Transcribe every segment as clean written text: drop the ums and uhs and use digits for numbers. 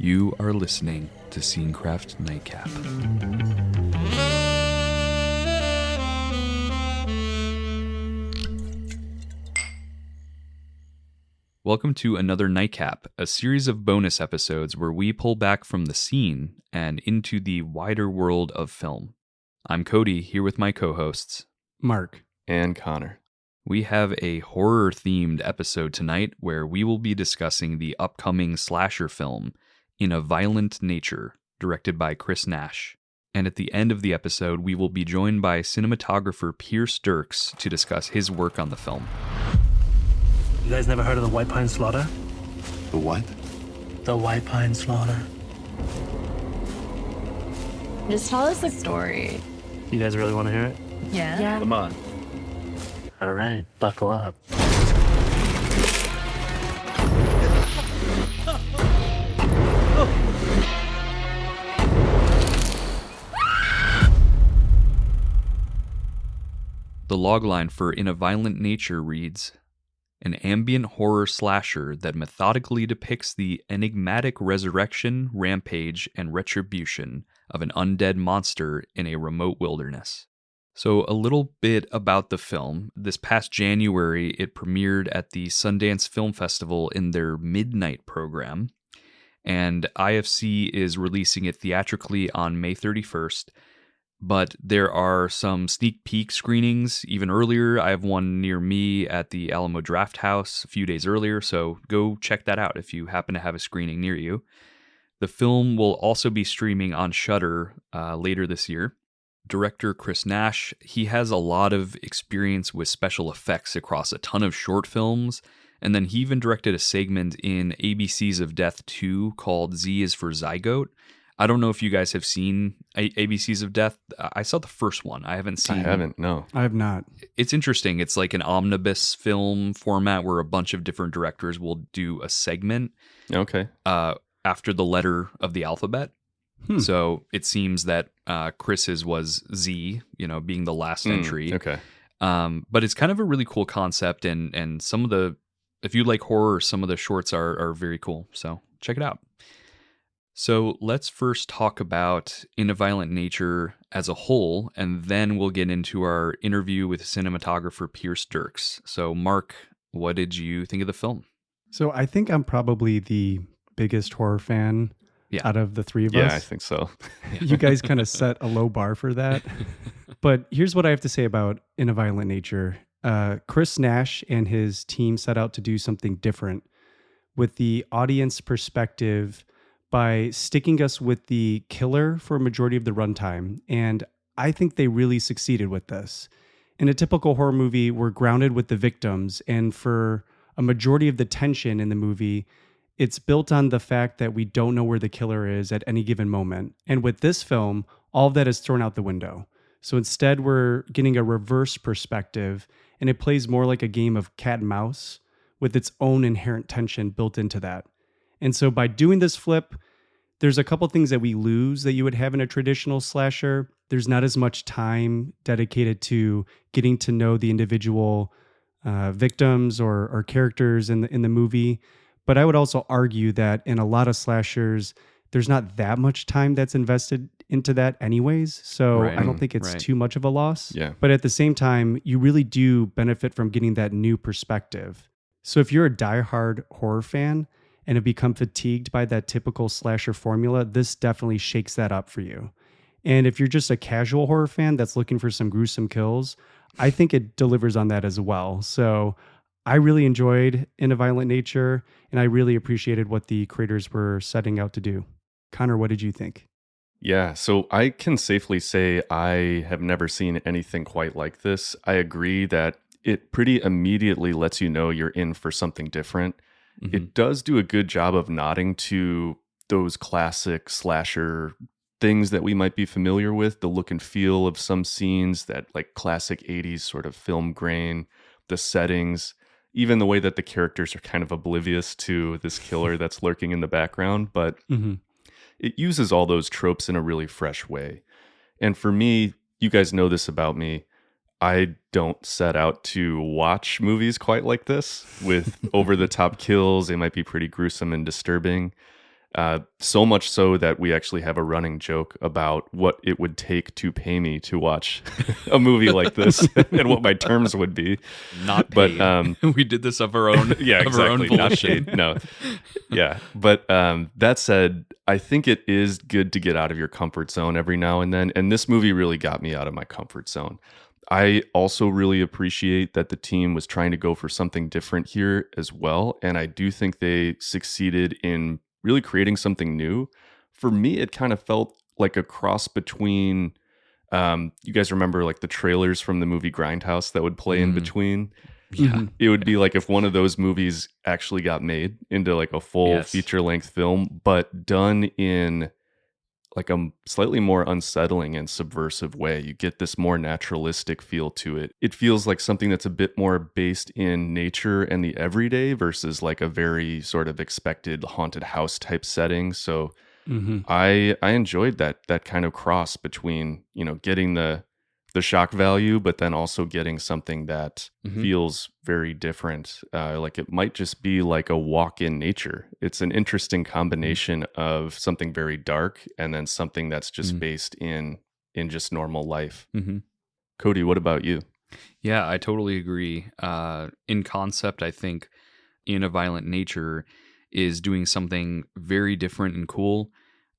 You are listening to Scenecraft Nightcap. Welcome to another Nightcap, a series of bonus episodes where we pull back from the scene and into the wider world of film. I'm Cody, here with my co-hosts, Mark and Connor. We have a horror-themed episode tonight where we will be discussing the upcoming slasher film, In a Violent Nature, directed by Chris Nash. And at the end of the episode, we will be joined by cinematographer Pierce Derks to discuss his work on the film. You guys never heard of the White Pine Slaughter? The what? The White Pine Slaughter. Just tell us the story. You guys really want to hear it? Yeah. Come on. All right, buckle up. The logline for In a Violent Nature reads, "An ambient horror slasher that methodically depicts the enigmatic resurrection, rampage, and retribution of an undead monster in a remote wilderness." So a little bit about the film. This past January, it premiered at the Sundance Film Festival in their Midnight program, and IFC is releasing it theatrically on May 31st. But there are some sneak peek screenings even earlier. I have one near me at the Alamo Draft House a few days earlier, so go check that out if you happen to have a screening near you. The film will also be streaming on Shudder later this year. Director Chris Nash, he has a lot of experience with special effects across a ton of short films, and then he even directed a segment in ABCs of Death 2 called Z is for Zygote. I don't know if you guys have seen ABCs of Death. I saw the first one. I haven't seen... I haven't, no. I have not. It's interesting. It's like an omnibus film format where a bunch of different directors will do a segment Okay. after the letter of the alphabet. So it seems that Chris's was Z, being the last entry. Okay. But it's kind of a really cool concept, and some of the... If you like horror, some of the shorts are very cool. So check it out. So let's first talk about In a Violent Nature as a whole, and then we'll get into our interview with cinematographer Pierce Derks. So Mark, what did you think of the film? So I think I'm probably the biggest horror fan out of the three of us. Yeah, I think so. You guys kind of set a low bar for that. But here's what I have to say about In a Violent Nature. Chris Nash and his team set out to do something different with the audience perspective by sticking us with the killer for a majority of the runtime. And I think they really succeeded with this. In a typical horror movie, we're grounded with the victims. And for a majority of the tension in the movie, it's built on the fact that we don't know where the killer is at any given moment. And with this film, all of that is thrown out the window. So instead, we're getting a reverse perspective, and it plays more like a game of cat and mouse with its own inherent tension built into that. And so by doing this flip, there's a couple things that we lose that you would have in a traditional slasher. There's not as much time dedicated to getting to know the individual victims or characters in the movie. But I would also argue that in a lot of slashers, there's not that much time that's invested into that anyways. So I don't think it's too much of a loss. Yeah. But at the same time, you really do benefit from getting that new perspective. So if you're a diehard horror fan and have become fatigued by that typical slasher formula, this definitely shakes that up for you. And if you're just a casual horror fan that's looking for some gruesome kills, I think it delivers on that as well. So I really enjoyed In a Violent Nature, and I really appreciated what the creators were setting out to do. Connor, what did you think? Yeah, so I can safely say I have never seen anything quite like this. I agree that it pretty immediately lets you know you're in for something different. Mm-hmm. It does do a good job of nodding to those classic slasher things that we might be familiar with, the look and feel of some scenes, that like classic 80s sort of film grain, the settings, even the way that the characters are kind of oblivious to this killer that's lurking in the background. But it uses all those tropes in a really fresh way. And for me, you guys know this about me, I don't set out to watch movies quite like this with over-the-top kills. They might be pretty gruesome and disturbing. So much so that we actually have a running joke about what it would take to pay me to watch a movie like this and what my terms would be. Not But paid. We did this of our own. yeah, of our own exactly. Not volition. paid. No. Yeah. But that said, I think it is good to get out of your comfort zone every now and then. And this movie really got me out of my comfort zone. I also really appreciate that the team was trying to go for something different here as well. And I do think they succeeded in really creating something new. For me, it kind of felt like a cross between, you guys remember like the trailers from the movie Grindhouse that would play in between? Yeah. It would be like if one of those movies actually got made into like a full feature-length film, but done in like a slightly more unsettling and subversive way. You get this more naturalistic feel to it. It feels like something that's a bit more based in nature and the everyday versus like a very sort of expected haunted house type setting. So I enjoyed that kind of cross between, getting the shock value, but then also getting something that feels very different. Like it might just be like a walk in nature. It's an interesting combination of something very dark and then something that's just based in just normal life. Cody, what about you? Yeah, I totally agree. In concept, I think In a Violent Nature is doing something very different and cool.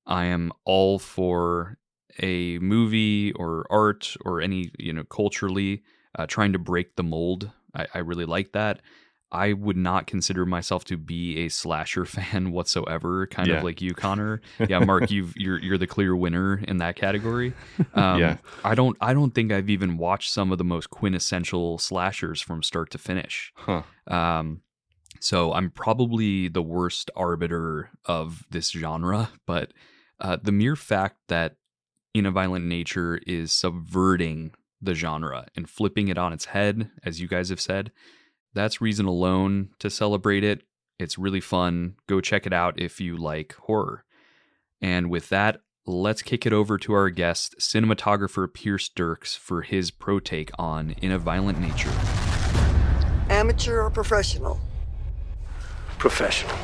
I am all for a movie or art or any, culturally trying to break the mold. I really like that. I would not consider myself to be a slasher fan whatsoever, kind of like you, Connor. Yeah, Mark, you're the clear winner in that category. Yeah. I don't think I've even watched some of the most quintessential slashers from start to finish. So I'm probably the worst arbiter of this genre, but the mere fact that In a Violent Nature is subverting the genre and flipping it on its head, as you guys have said, that's reason alone to celebrate it. It's really fun. Go check it out if you like horror. And with that, let's kick it over to our guest, cinematographer Pierce Derks, for his pro take on In a Violent Nature. Amateur or professional? Professional.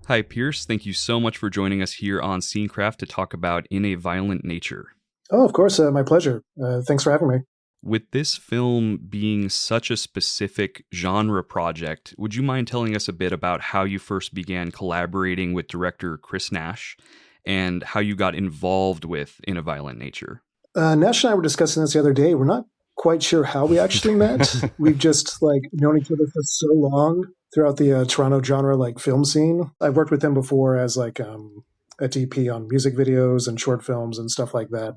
Hi, Pierce. Thank you so much for joining us here on Scenecraft to talk about In a Violent Nature. Oh, of course. My pleasure. Thanks for having me. With this film being such a specific genre project, would you mind telling us a bit about how you first began collaborating with director Chris Nash and how you got involved with In a Violent Nature? Nash and I were discussing this the other day. We're not quite sure how we actually met. We've just known each other for so long throughout the Toronto genre film scene. I've worked with him before as a DP on music videos and short films and stuff like that.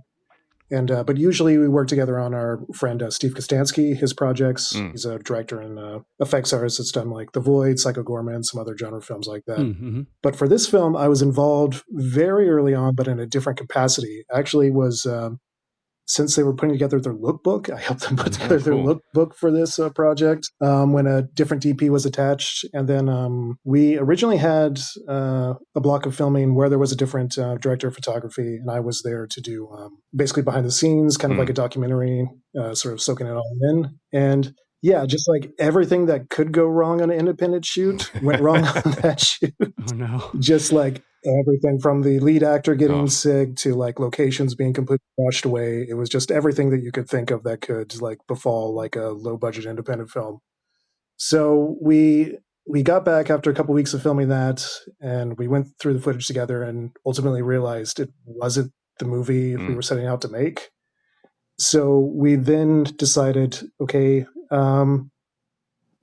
And but usually we work together on our friend Steve Kostansky, his projects. He's a director and effects artist that's done The Void, Psycho Gorman, some other genre films like that. But for this film, I was involved very early on, but in a different capacity. I actually was, since they were putting together their lookbook, I helped them put together their lookbook for this project when a different DP was attached. And then we originally had a block of filming where there was a different director of photography, and I was there to do basically behind the scenes, kind of like a documentary, sort of soaking it all in. And yeah, just everything that could go wrong on an independent shoot went wrong on that shoot. Oh, no. Just everything from the lead actor getting sick to locations being completely washed away. It was just everything that you could think of that could befall a low budget independent film. So we got back after a couple of weeks of filming that, and we went through the footage together and ultimately realized it wasn't the movie we were setting out to make. So we then decided, okay,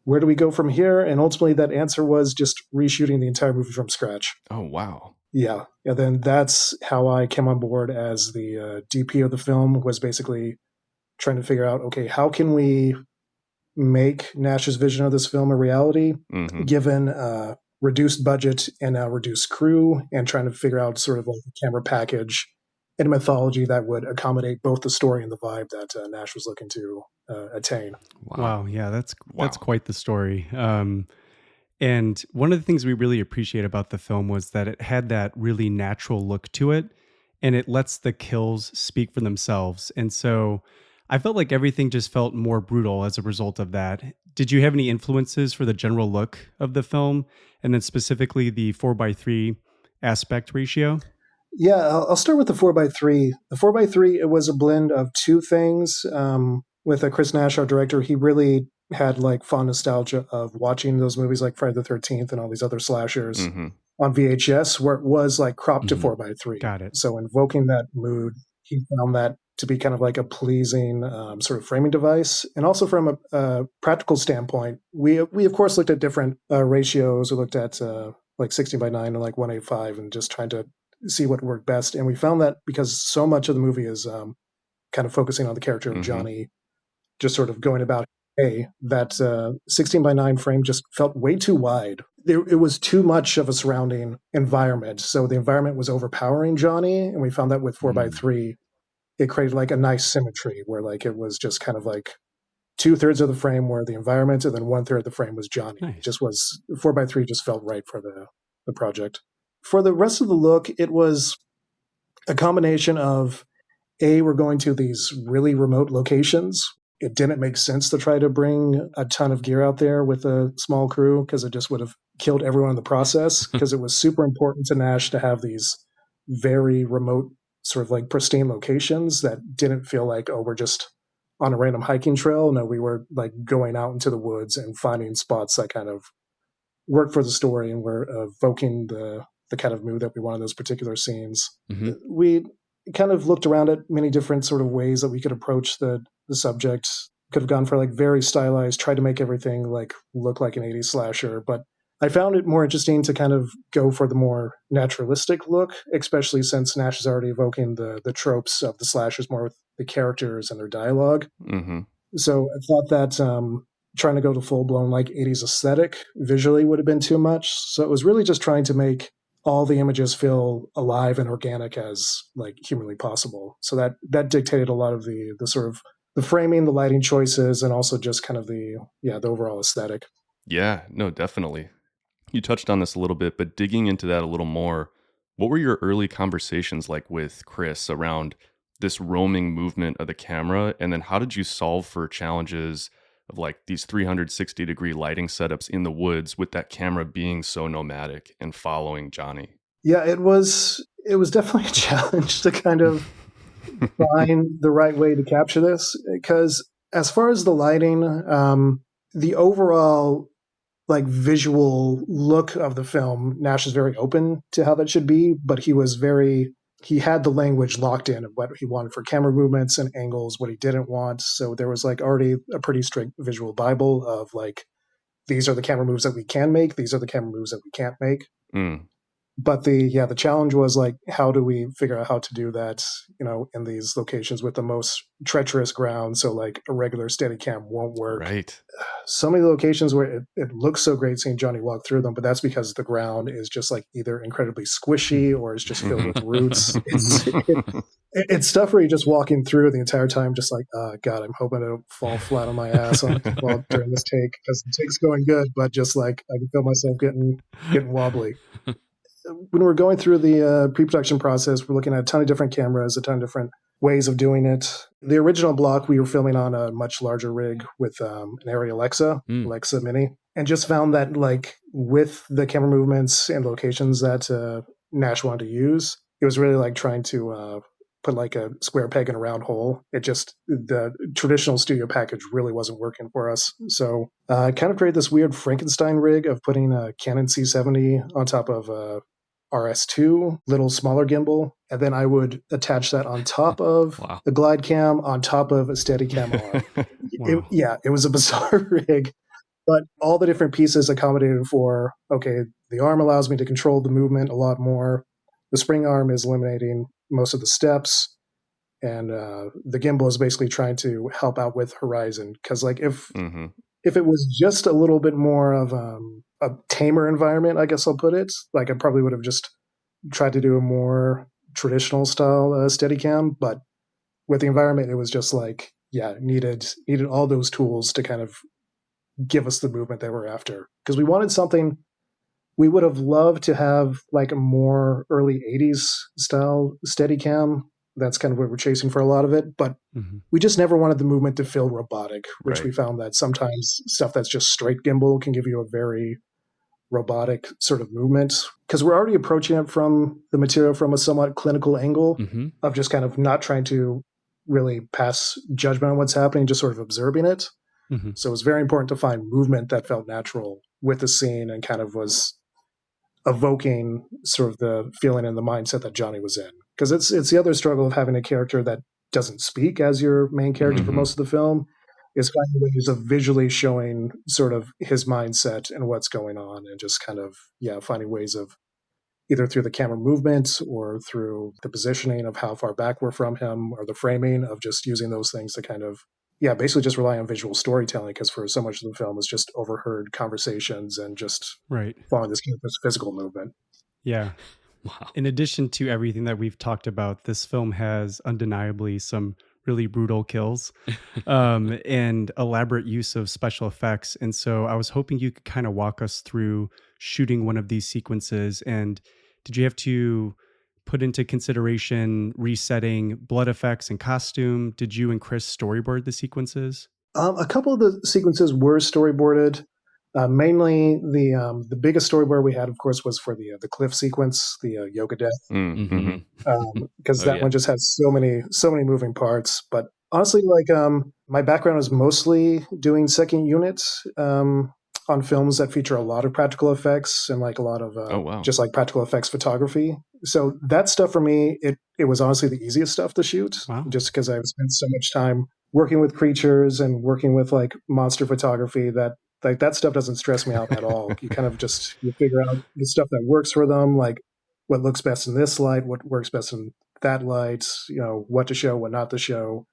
where do we go from here? And ultimately that answer was just reshooting the entire movie from scratch. Oh, wow. Yeah. And then that's how I came on board as the DP of the film, was basically trying to figure out, okay, how can we make Nash's vision of this film a reality, given a reduced budget and a reduced crew, and trying to figure out sort of a camera package and a mythology that would accommodate both the story and the vibe that Nash was looking to attain. Wow. Yeah, that's quite the story. And one of the things we really appreciate about the film was that it had that really natural look to it, and it lets the kills speak for themselves. And so I felt like everything just felt more brutal as a result of that. Did you have any influences for the general look of the film, and then specifically the 4:3 aspect ratio? Yeah, I'll start with the 4:3. The 4:3, it was a blend of two things. With Chris Nash, our director, he really had like fond nostalgia of watching those movies like Friday the 13th and all these other slashers on VHS, where it was like cropped to 4:3. Got it. So invoking that mood, he found that to be kind of like a pleasing sort of framing device. And also from a practical standpoint, we of course looked at different ratios. We looked at like 16:9 and like 1:5 and just trying to see what worked best. And we found that because so much of the movie is kind of focusing on the character of Johnny, just sort of going about, hey, that 16:9 frame just felt way too wide. It was too much of a surrounding environment. So the environment was overpowering Johnny. And we found that with 4:3, it created like a nice symmetry where like it was just kind of like 2/3 of the frame were the environment and then 1/3 of the frame was Johnny. Nice. It just was 4:3 just felt right for the project. For the rest of the look, it was a combination of, we're going to these really remote locations. It didn't make sense to try to bring a ton of gear out there with a small crew because it just would have killed everyone in the process, because it was super important to Nash to have these very remote, sort of like pristine locations that didn't feel like, oh, we're just on a random hiking trail. No, we were like going out into the woods and finding spots that kind of worked for the story and were evoking the kind of mood that we want in those particular scenes. We kind of looked around at many different sort of ways that we could approach the subject. Could have gone for like very stylized, try to make everything like look like an 80s slasher, but I found it more interesting to kind of go for the more naturalistic look, especially since Nash is already evoking the tropes of the slashers more with the characters and their dialogue. So I thought that trying to go to full-blown like 80s aesthetic visually would have been too much. So it was really just trying to make all the images feel alive and organic as like humanly possible. So that dictated a lot of the sort of the framing, the lighting choices, and also just kind of the overall aesthetic. Yeah, no, definitely. You touched on this a little bit, but digging into that a little more, what were your early conversations like with Chris around this roaming movement of the camera? And then how did you solve for challenges of like these 360-degree lighting setups in the woods with that camera being so nomadic and following Johnny? Yeah, it was definitely a challenge to kind of find the right way to capture this, because as far as the lighting, the overall like visual look of the film, Nash is very open to how that should be, but he had the language locked in of what he wanted for camera movements and angles, what he didn't want. So there was like already a pretty strict visual Bible of like, these are the camera moves that we can make, these are the camera moves that we can't make. But the challenge was like, how do we figure out how to do that, in these locations with the most treacherous ground? So like a regular Steadicam won't work. Right. So many locations where it looks so great seeing Johnny walk through them, but that's because the ground is just like either incredibly squishy or is just filled with roots. It's stuff where you're just walking through the entire time, just like, God, I'm hoping I don't fall flat on my ass during this take, because the take's going good, but just like I can feel myself getting wobbly. When we're going through the pre-production process, we're looking at a ton of different cameras, a ton of different ways of doing it. The original block, we were filming on a much larger rig with an Arri Alexa Mini, and just found that like with the camera movements and locations that Nash wanted to use, it was really like trying to put like a square peg in a round hole. The traditional studio package really wasn't working for us. So I kind of created this weird Frankenstein rig of putting a Canon C70 on top of a RS2, little smaller gimbal, and then I would attach that on top of a glide cam, on top of a Steadicam arm. It was a bizarre rig, but all the different pieces accommodated for, okay, the arm allows me to control the movement a lot more. The spring arm is eliminating most of the steps, and the gimbal is basically trying to help out with horizon. Because like if it was just a little bit more of a tamer environment, I guess I'll put it, like I probably would have just tried to do a more traditional style Steadicam. But with the environment, it was just like, needed all those tools to kind of give us the movement that we're after. Because we wanted something, we would have loved to have like a more early 80s style Steadicam, That's kind of what we're chasing for a lot of it. But we just never wanted the movement to feel robotic, which we found that sometimes stuff that's just straight gimbal can give you a very robotic sort of movement, because we're already approaching it from the material from a somewhat clinical angle of just kind of not trying to really pass judgment on what's happening, just sort of observing it. So it was very important to find movement that felt natural with the scene and kind of was evoking sort of the feeling and the mindset that Johnny was in. Because it's the other struggle of having a character that doesn't speak as your main character for most of the film, is finding ways of visually showing sort of his mindset and what's going on, and just kind of, finding ways of either through the camera movement or through the positioning of how far back we're from him, or the framing of just using those things to kind of, basically just rely on visual storytelling, because for so much of the film it's just overheard conversations and just following this character's physical movement. Yeah. Wow. In addition to everything that we've talked about, this film has undeniably some really brutal kills and elaborate use of special effects. And so I was hoping you could kind of walk us through shooting one of these sequences. And did you have to put into consideration resetting blood effects and costume? Did you and Chris storyboard the sequences? A couple of the sequences were storyboarded. Mainly the biggest storyboard we had, of course, was for the cliff sequence, the yoga death, because one just has so many moving parts. But honestly, my background is mostly doing second units on films that feature a lot of practical effects and a lot of just practical effects photography. So that stuff for me, it was honestly the easiest stuff to shoot, just because I've spent so much time working with creatures and working with monster photography that that stuff doesn't stress me out at all. You kind of just, you figure out the stuff that works for them, what looks best in this light, what works best in that light, what to show, what not to show,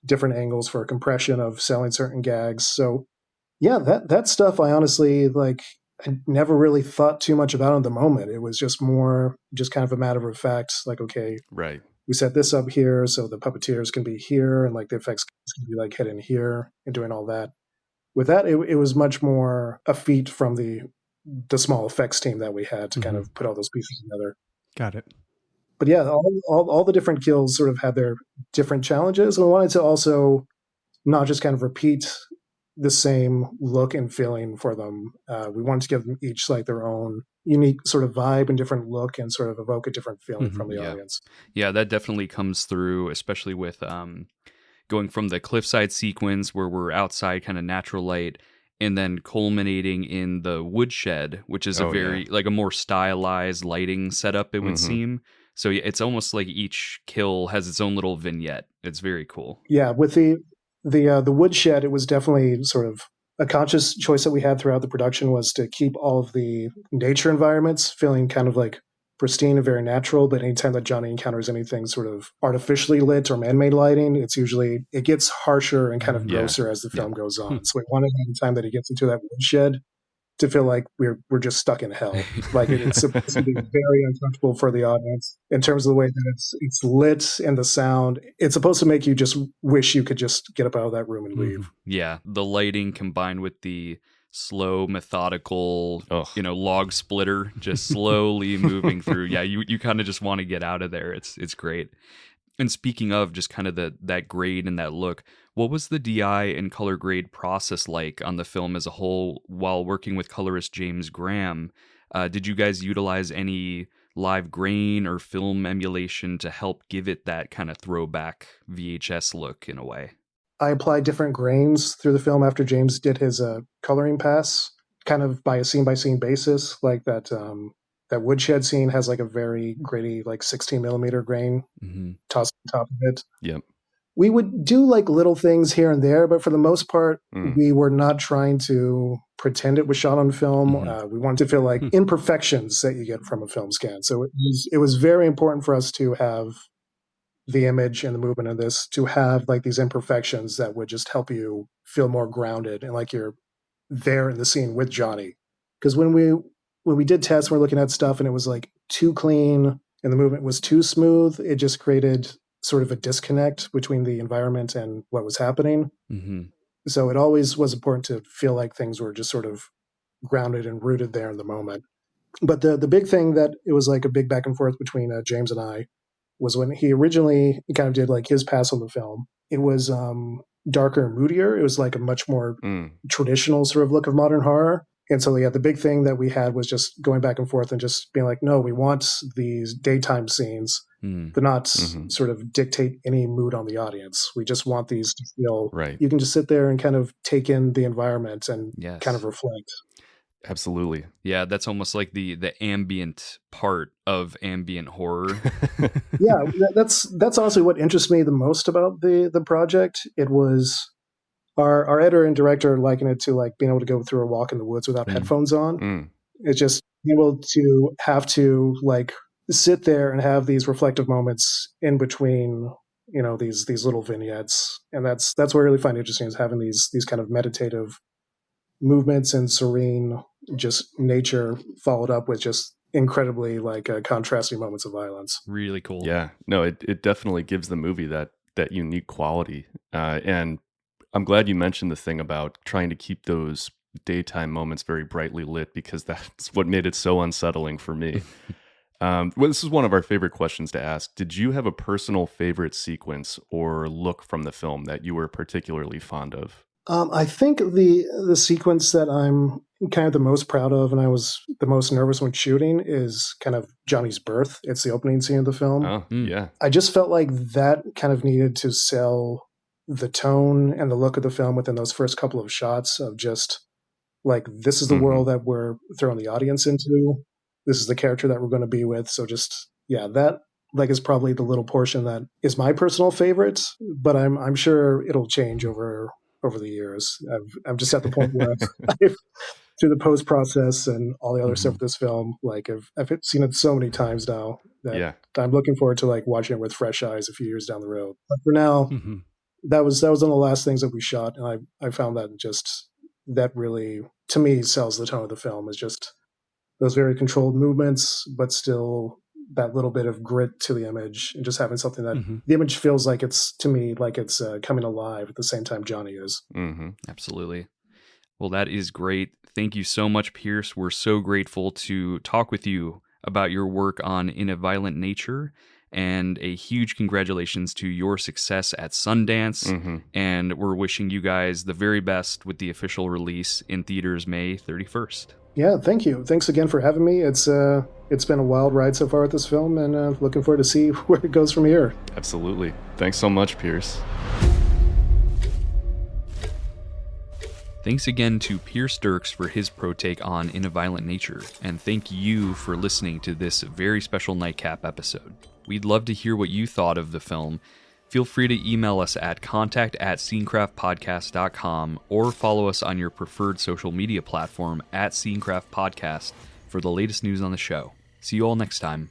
different angles for compression of selling certain gags. So that stuff I honestly, I never really thought too much about in the moment. It was just more just kind of a matter of fact, okay, we set this up here so the puppeteers can be here, and the effects can be hidden here, and doing all that. With that, it was much more a feat from the small effects team that we had to kind of put all those pieces together. Got it. But all the different kills sort of had their different challenges. And we wanted to also not just kind of repeat the same look and feeling for them. We wanted to give them each their own unique sort of vibe and different look, and sort of evoke a different feeling from the audience. Yeah, that definitely comes through, especially with going from the cliffside sequence where we're outside kind of natural light, and then culminating in the woodshed, which is a very a more stylized lighting setup, it would seem. So it's almost like each kill has its own little vignette. It's very cool. Yeah, with the woodshed, it was definitely sort of a conscious choice that we had throughout the production, was to keep all of the nature environments feeling kind of pristine and very natural. But anytime that Johnny encounters anything sort of artificially lit or man-made lighting, it gets harsher and kind of grosser as the film goes on. So we wanted every time that he gets into that woodshed to feel like we're just stuck in hell. It's supposed to be very uncomfortable for the audience in terms of the way that it's lit and the sound. It's supposed to make you just wish you could just get up out of that room and leave. Yeah, the lighting combined with the slow, methodical, log splitter, just slowly moving through. Yeah, you kind of just want to get out of there. It's great. And speaking of just kind of that grade and that look, what was the DI and color grade process like on the film as a whole while working with colorist James Graham? Did you guys utilize any live grain or film emulation to help give it that kind of throwback VHS look in a way? I applied different grains through the film after James did his coloring pass, kind of by a scene-by-scene basis. That woodshed scene has a very gritty 16 millimeter grain tossed on top of it. Yep. We would do little things here and there, but for the most part, we were not trying to pretend it was shot on film. We wanted to feel imperfections that you get from a film scan. So it was very important for us to have the image and the movement of this, to have these imperfections that would just help you feel more grounded and you're there in the scene with Johnny. Because when we did tests, we're looking at stuff and it was too clean and the movement was too smooth, it just created sort of a disconnect between the environment and what was happening. So it always was important to feel like things were just sort of grounded and rooted there in the moment. But the big thing that it was a big back and forth between James and I was when he originally kind of did like his pass on the film. It was darker and moodier. It was like a much more traditional sort of look of modern horror. And so, yeah, the big thing that we had was just going back and forth and just being like, no, we want these daytime scenes. They're not sort of dictate any mood on the audience. We just want these to feel, you can just sit there and kind of take in the environment and kind of reflect. Absolutely. Yeah, that's almost like the ambient part of ambient horror. Yeah, that's honestly what interests me the most about the project. It was our editor and director liken it to like being able to go through a walk in the woods without headphones on. It's just being able to have to like sit there and have these reflective moments in between, you know, these little vignettes. And that's what I really find interesting, is having these kind of meditative movements and serene just nature followed up with just incredibly like contrasting moments of violence. Really cool. Yeah, no, it definitely gives the movie that unique quality. And I'm glad you mentioned the thing about trying to keep those daytime moments very brightly lit, because that's what made it so unsettling for me. Well, this is one of our favorite questions to ask. Did you have a personal favorite sequence or look from the film that you were particularly fond of? I think the sequence that I'm kind of the most proud of, and I was the most nervous when shooting, is kind of Johnny's birth. It's the opening scene of the film. Oh, yeah. I just felt like that kind of needed to sell the tone and the look of the film within those first couple of shots of just like, this is the world that we're throwing the audience into. This is the character that we're going to be with. So just, yeah, that like is probably the little portion that is my personal favorite, but I'm sure it'll change over the years. I'm just at the point where I've through the post process and all the other stuff with this film, like I've seen it so many times now that I'm looking forward to like watching it with fresh eyes a few years down the road. But for now, that was one of the last things that we shot, and I found that just that really to me sells the tone of the film, is just those very controlled movements, but still that little bit of grit to the image, and just having something that the image feels like it's, to me, like it's coming alive at the same time Johnny is. Absolutely. Well, that is great. Thank you so much, Pierce. We're so grateful to talk with you about your work on In a Violent Nature, and a huge congratulations to your success at Sundance. And we're wishing you guys the very best with the official release in theaters May 31st. Yeah, thank you. Thanks again for having me. It's been a wild ride so far with this film, and looking forward to see where it goes from here. Absolutely. Thanks so much, Pierce. Thanks again to Pierce Derks for his pro take on In a Violent Nature, and thank you for listening to this very special Nightcap episode. We'd love to hear what you thought of the film. Feel free to email us at contact@scenecraftpodcast.com or follow us on your preferred social media platform @scenecraftpodcast for the latest news on the show. See you all next time.